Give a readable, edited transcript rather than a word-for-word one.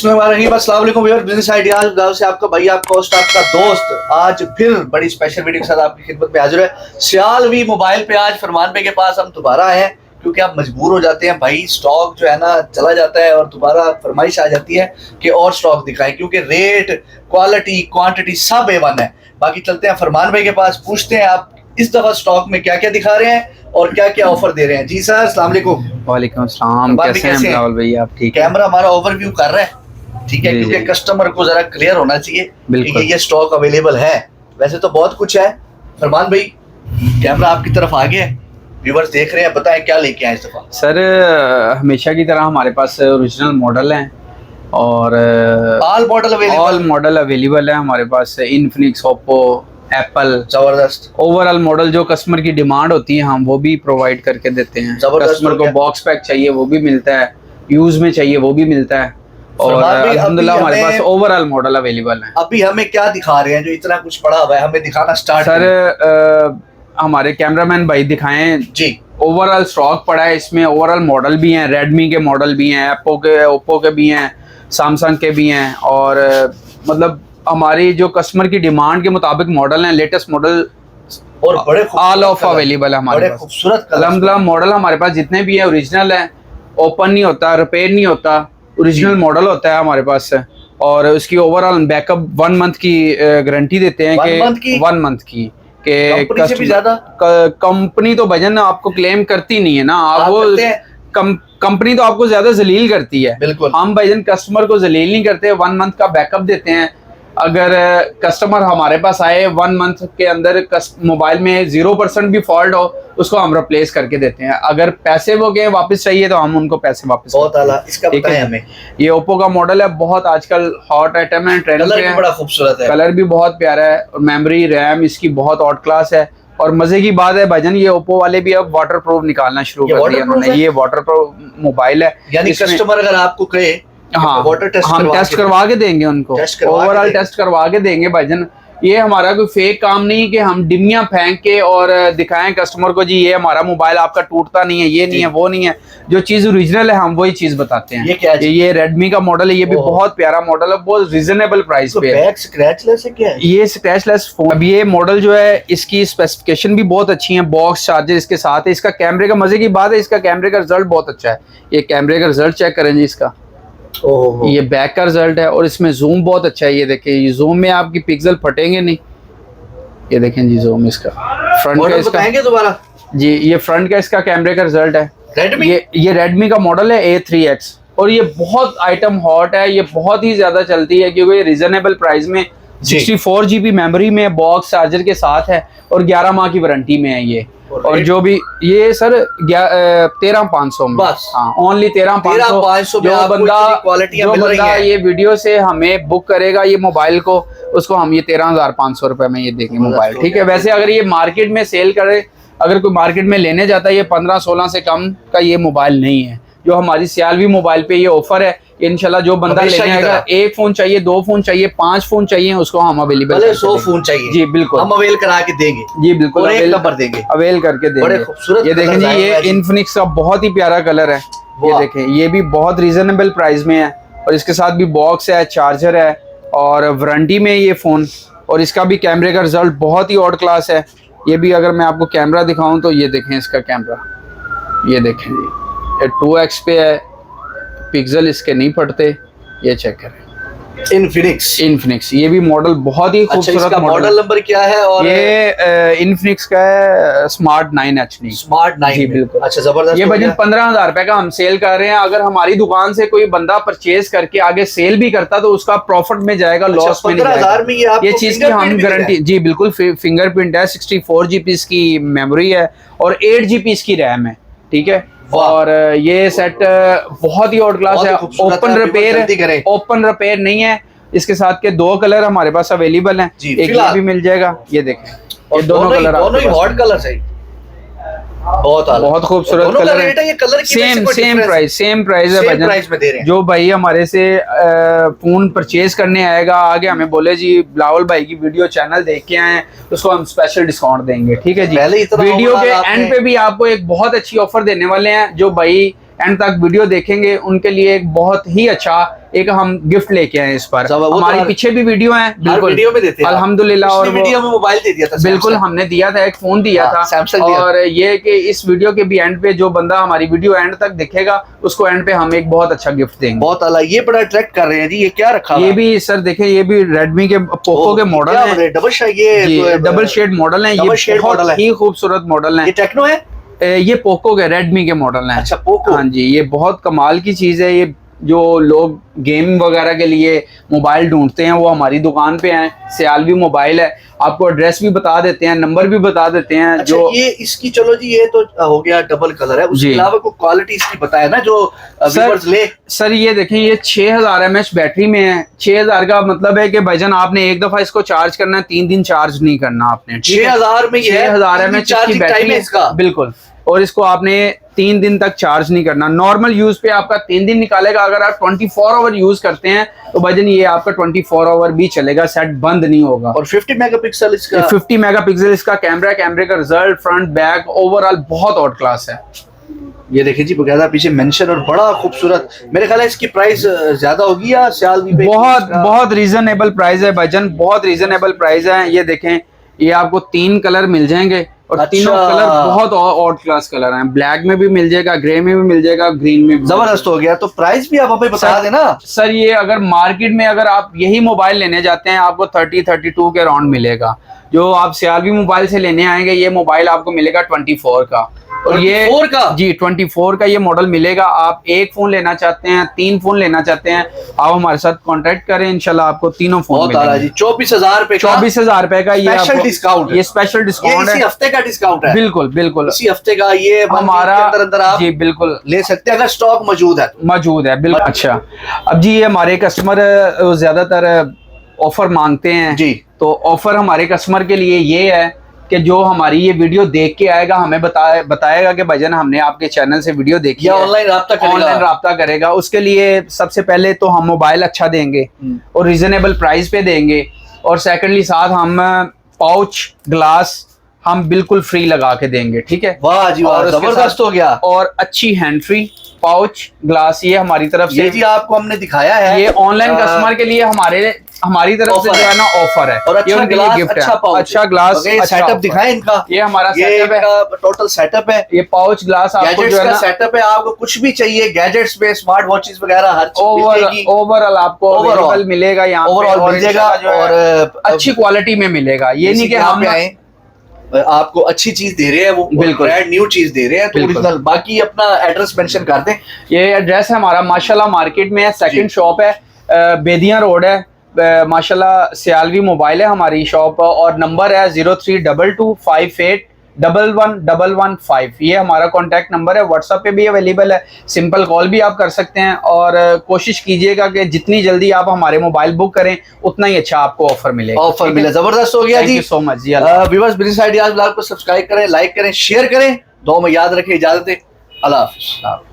बिस्मिल्लाहिर्रहमानिर्रहीम। अस्सलाम वालेकुम व्यूअर्स, बिजनेस आइडियाज गांव से आपका भाई, आपका होस्ट, आपका दोस्त आज फिर बड़ी स्पेशल वीडियो के साथ आपकी खिदमत में हाजिर है। सियालवी मोबाइल पे आज फरमान भाई के पास हम दोबारा आए हैं क्योंकि आप मजबूर हो जाते हैं भाई, स्टॉक जो है ना चला जाता है और दोबारा फरमाइश आ जाती है कि और स्टॉक दिखाएं क्योंकि रेट, क्वालिटी, क्वांटिटी सब A1 है। बाकी चलते हैं फरमान भाई के पास, पूछते हैं आप इस दफा स्टॉक में क्या क्या दिखा रहे हैं और क्या क्या ऑफर दे रहे हैं। जी सर, अस्सलाम वालेकुम। वालेकुम अस्सलाम। कैसे हैं बिलावल भाई, आप ठीक हैं? कैमरा हमारा ओवरव्यू कर रहा है, ठीक है, क्योंकि कस्टमर को जरा क्लियर होना चाहिए कि ये स्टॉक अवेलेबल है। वैसे तो बहुत कुछ है। फरमान भाई कैमरा आपकी तरफ आ गया है, व्यूअर्स देख रहे हैं, बताएं क्या लेके आए इस दफा। सर हमेशा की तरह हमारे पास ओरिजिनल मॉडल हैं और ऑल मॉडल अवेलेबल है हमारे पास। इनफिनिक्स, ओप्पो, एप्पल, जबरदस्त ओवरऑल मॉडल जो कस्टमर की डिमांड होती है हम वो भी प्रोवाइड करके देते हैं। कस्टमर को बॉक्स पैक चाहिए वो भी मिलता है, यूज में चाहिए वो भी मिलता है और अल्हम्दुलिल्लाह हमारे पास ओवरऑल मॉडल अवेलेबल है। अभी हमें क्या दिखा रहे हैं जो इतना कुछ पड़ा हुआ है, हमें दिखाना स्टार्ट। सर हमारे कैमरामैन भाई दिखाएं जी। ओवरऑल स्टॉक पड़ा है इसमें, ओवरऑल मॉडल भी हैं, रेडमी के मॉडल भी हैं, ओप्पो के भी हैं, सैमसंग के भी हैं और मतलब हमारी जो कस्टमर की डिमांड के मुताबिक मॉडल हैं, लेटेस्ट मॉडल और बड़े ऑल ऑफ अवेलेबल है हमारे पास। खूबसूरत अल्हम्दुलिल्लाह मॉडल हमारे पास जितने भी है ओरिजिनल है, ओपन नहीं होता, रिपेयर नहीं होता, ओरिजिनल मॉडल होता है हमारे पास से। और उसकी ओवरऑल बैकअप 1 मंथ की गारंटी देते हैं कि 1 मंथ की कंपनी तो भजन आपको क्लेम करती नहीं है ना, आप वो कंपनी तो आपको ज्यादा जलील करती है। बिल्कुल, हम भजन कस्टमर को जलील नहीं करते, 1 मंथ का बैकअप देते हैं। अगर कस्टमर हमारे पास आए 1 मंथ के अंदर मोबाइल में 0% भी फॉल्ट हो उसको हम रिप्लेस करके देते हैं। अगर पैसे वो गए वापस चाहिए तो हम उनको पैसे वापस। बहुत आला, इसका बताएं हमें। ये ओप्पो का मॉडल है, बहुत आजकल हॉट आइटम है, ट्रेंड पे है, बड़ा खूबसूरत है, कलर भी बहुत प्यारा है और मेमोरी रैम इसकी बहुत आउट क्लास है। और मजे की बात है भाईजान, ये ओप्पो वाले भी अब वाटर प्रूफ निकालना शुरू कर दिया उन्होंने। ये वाटर प्रूफ मोबाइल है, यानी कस्टमर अगर आपको कहे हाँ वाटर टेस्ट हम टेस्ट करवा के देंगे उनको, ओवरऑल टेस्ट करवा के देंगे भाईजान। ये हमारा कोई फेक काम नहीं कि हम डिमियां फेंक के और दिखाएं कस्टमर को जी ये हमारा मोबाइल आपका टूटता नहीं है, ये नहीं है, वो नहीं है। जो चीज ओरिजिनल है हम वही चीज बताते हैं। ये क्या है? ये रेडमी का मॉडल है, ये भी बहुत प्यारा मॉडल है, बहुत रिजनेबल प्राइस पे है। स्क्रैचलेस है क्या है? ये स्क्रैचलेस फोन। अब ये मॉडल जो है इसकी स्पेसिफिकेशन भी बहुत अच्छी है, बॉक्स चार्जर इसके साथ है। इसका कैमरे का मजे की बात है, इसका कैमरे का रिजल्ट बहुत अच्छा है। ये कैमरे का रिजल्ट चेक करें जी इसका, ये बैक का रिजल्ट है और इसमें जूम बहुत अच्छा है। ये देखिए, ये जूम में आपकी पिक्सल फटेंगे नहीं। ये देखें जी जूम इसका, फ्रंट का इसका दोबारा जी, ये फ्रंट का इसका कैमरे का रिजल्ट है। रेडमी, ये रेडमी का मॉडल है A3X और ये बहुत आइटम हॉट है, ये बहुत ही ज्यादा चलती है क्योंकि ये रिजनेबल प्राइस में 64 GB मेमोरी में बॉक्स चार्जर के साथ है और 11 माह की वारंटी में है ये। और जो भी ये सर 13,500 में बस, हाँ ओनली 13,500। जो बंदा ये वीडियो से हमें बुक करेगा ये मोबाइल को, उसको हम ये 13,500 रुपए में ये देंगे मोबाइल, ठीक है। वैसे अगर ये मार्केट में सेल करे, अगर कोई मार्केट में लेने जाता है, ये 15-16 से कम का ये मोबाइल नहीं है। जो हमारी सियालवी मोबाइल पे ये ऑफर है, इंशाल्लाह जो बंदा लेने आएगा, 1 फोन चाहिए, 2 फोन चाहिए, 5 फोन चाहिए, उसको हम अवेलेबल 100 फोन चाहिए जी, बिल्कुल हम अवेल करा के देंगे जी, बिल्कुल अवेल देंगे, अवेल करके देंगे। बड़े खूबसूरत ये देखें जी, ये इनफिनिक्स का बहुत ही प्यारा कलर है। ये देखें, ये भी बहुत रीजनेबल प्राइस में है और इसके साथ भी बॉक्स है, चार्जर है और वारंटी में ये फोन। और इसका भी कैमरे का रिजल्ट बहुत ही आउट क्लास है। ये भी अगर मैं आपको कैमरा दिखाऊं तो ये देखें इसका कैमरा, ये देखें जी, ये 2x पे है, पिक्सल इसके नहीं पड़ते, ये चेक करें। इनफिनिक्स ये भी मॉडल बहुत ही खूबसूरत मॉडल नंबर क्या है? और ये इनफिनिक्स का है स्मार्ट 9H स्मार्ट 9 जी बिल्कुल। अच्छा जबरदस्त। ये बजट 15,000 रुपए का हम सेल कर रहे हैं। अगर हमारी दुकान से कोई बंदा परचेज करके आगे सेल भी करता तो उसका प्रॉफिट में जाएगा, लॉस में नहीं जाएगा। ये चीज की हम गारंटी जी बिल्कुल। फिंगरप्रिंट है, 64 GB इसकी मेमोरी है और 8 GB इसकी रैम है, ठीक है। और ये सेट बहुत ही आउट क्लास है, ओपन रिपेयर नहीं है। इसके साथ के 2 कलर हमारे पास अवेलेबल हैं, एक ये भी मिल जाएगा, ये देखें। और दोनों ही हॉट कलर है, बहुत खूबसूरत कलर है। ये कलर सेम प्राइस है भजन। जो भाई हमारे से फोन परचेज करने आएगा, आगे हमें बोले जी बिलावल भाई की वीडियो चैनल देख के आए, उसको हम स्पेशल डिस्काउंट देंगे, ठीक है जी। वीडियो के एंड पे भी आपको एक बहुत अच्छी ऑफर देने वाले हैं। जो भाई एंड तक वीडियो देखेंगे उनके लिए एक बहुत ही अच्छा एक हम गिफ्ट लेके आए इस पर। वो हमारी तो पीछे भी वीडियो है, बिल्कुल वीडियो में देते हैं अल्हम्दुलिल्लाह। और वीडियो में मोबाइल दे दिया था, बिल्कुल हमने दिया था, एक फोन दिया था सैमसंग। और ये कि इस वीडियो के भी एंड पे जो बंदा हमारी वीडियो एंड तक देखेगा उसको एंड पे हम एक बहुत अच्छा गिफ्ट देंगे। बहुत अला, ये बड़ा अट्रैक्ट कर रहे हैं जी। ये क्या रखा? ये भी सर देखें, ये भी रेडमी के पोको के मॉडल है, डबल शेड मॉडल है, ये बहुत ही खूबसूरत मॉडल है। ये टेक्नो है, ये पोको के रेडमी के मॉडल हैं। अच्छा पोको, हाँ जी, ये बहुत कमाल की चीज है। ये जो लोग गेमिंग वगैरह के लिए मोबाइल ढूंढते हैं वो हमारी दुकान पे हैं। सियालवी मोबाइल है, आपको एड्रेस भी बता देते हैं, नंबर भी बता देते हैं। अच्छा, जो ये इसकी चलो जी, ये तो हो गया डबल कलर है, उसके अलावा कोई क्वालिटी इसकी बताया ना जो व्यूअर्स ले। सर ये देखें, ये 6000 mAh बैटरी में है। 6000 का मतलब है कि भाईजान आपने एक दफा इसको चार्ज करना है, 3 दिन चार्ज नहीं करना आपने। 6000 में 6000 mAh की बैटरी है इसका, बिल्कुल। और इसको आपने 3 दिन तक चार्ज नहीं करना। नॉर्मल यूज पे आपका 3 दिन निकालेगा। अगर आप 24 आवर यूज करते हैं तो भाईजान ये आपका 24 आवर भी चलेगा, सेट बंद नहीं होगा। और 50 मेगापिक्सल इसका, 50 मेगापिक्सल इसका कैमरे का रिजल्ट, फ्रंट बैक ओवरऑल बहुत आउट क्लास है। ये देखिए जी, बकायदा पीछे मेंशन और बड़ा खूबसूरत। मेरे ख्याल है इसकी प्राइस ज्यादा होगी या सियालवी पे? बहुत रीजनेबल प्राइस है भाईजान, बहुत रीजनेबल प्राइस है। ये देखें, ये आपको 3 कलर मिल जाएंगे और तीनों कलर बहुत आउट क्लास कलर हैं। ब्लैक में भी मिल जाएगा, ग्रे में भी मिल जाएगा, ग्रीन में भी। जबरदस्त हो गया। तो प्राइस भी आप हमें बता देना सर। ये अगर मार्केट में अगर आप यही मोबाइल लेने जाते हैं आपको 30-32 के राउंड मिलेगा। जो आप सियालवी मोबाइल से लेने आएंगे ये मोबाइल आपको मिलेगा 24 का। और ये 24 का जी 24 का ये मॉडल मिलेगा। आप एक फोन लेना चाहते हैं, 3 फोन लेना चाहते हैं, आप हमारे साथ कांटेक्ट करें, इंशाल्लाह आपको तीनों फोन मिलेंगे जी। 24,000 रुपए, 24,000 रुपए का ये स्पेशल डिस्काउंट, ये स्पेशल डिस्काउंट है, इसी हफ्ते का डिस्काउंट है। बिल्कुल बिल्कुल इसी हफ्ते का ये हमारा अंदर आप जी बिल्कुल ले सकते हैं अगर स्टॉक मौजूद है। बिल्कुल। अच्छा, अब जी ये हमारे कस्टमर ज्यादातर ऑफर मांगते हैं जी। तो ऑफर हमारे कस्टमर के लिए ये है कि जो हमारी ये वीडियो देख के आएगा हमें बताएगा कि भाईजान हमने आपके चैनल से वीडियो देखी है, ऑनलाइन राब्ता करेगा। उसके लिए सबसे पहले तो हम मोबाइल अच्छा देंगे और रीजनेबल प्राइस पे देंगे, और सेकंडली साथ हम पाउच ग्लास हम बिल्कुल फ्री लगा के देंगे। ठीक है, वाह जी वाह, जबरदस्त हो गया। और अच्छी हैंड फ्री पाउच ग्लास ये हमारी तरफ से जी आपको हमने दिखाया है। ये ऑनलाइन कस्टमर के लिए हमारी तरफ से जो है ना ऑफर है, और अच्छा ग्लास, गिफ्ट अच्छा है, अच्छा ग्लास, सेटअप दिखाएं इनका। ये हमारा सेटअप है, टोटल सेटअप है। ये पाउच ग्लास आपको जो है ना सेटअप है। आपको कुछ भी चाहिए गैजेट्स पे, स्मार्ट वॉचेस वगैरह हर चीज ओवरऑल आपको ओवरऑल मिलेगा यहाँ ओवरऑल मिलेगा और अच्छी क्वालिटी में मिलेगा। ये नहीं कि हम आपको अच्छी चीज दे रहे हैं, वो बिल्कुल ब्रांड न्यू चीज दे रहे हैं तो ओरिजिनल। बाकी अपना एड्रेस मेंशन कर दें। ये एड्रेस है हमारा माशाल्लाह मार्केट में है, सेकंड शॉप है, बेदिया रोड है, माशाल्लाह सियालवी मोबाइल है हमारी शॉप, और नंबर है 0322581115। ये हमारा कॉन्टैक्ट नंबर है, व्हाट्सएप पे भी अवेलेबल है, सिंपल कॉल भी आप कर सकते हैं। और कोशिश कीजिएगा कि जितनी जल्दी आप हमारे मोबाइल बुक करें उतना ही अच्छा आपको ऑफर मिलेगा। जबरदस्त हो गया जी। थैंक यू सो मच जी। व्यूअर्स, बिजनेस आइडियाज ब्लॉग को सब्सक्राइब करें, लाइक करें, शेयर करें, दुआ में याद रखें। इजाजत है, अल्लाह हाफिज़।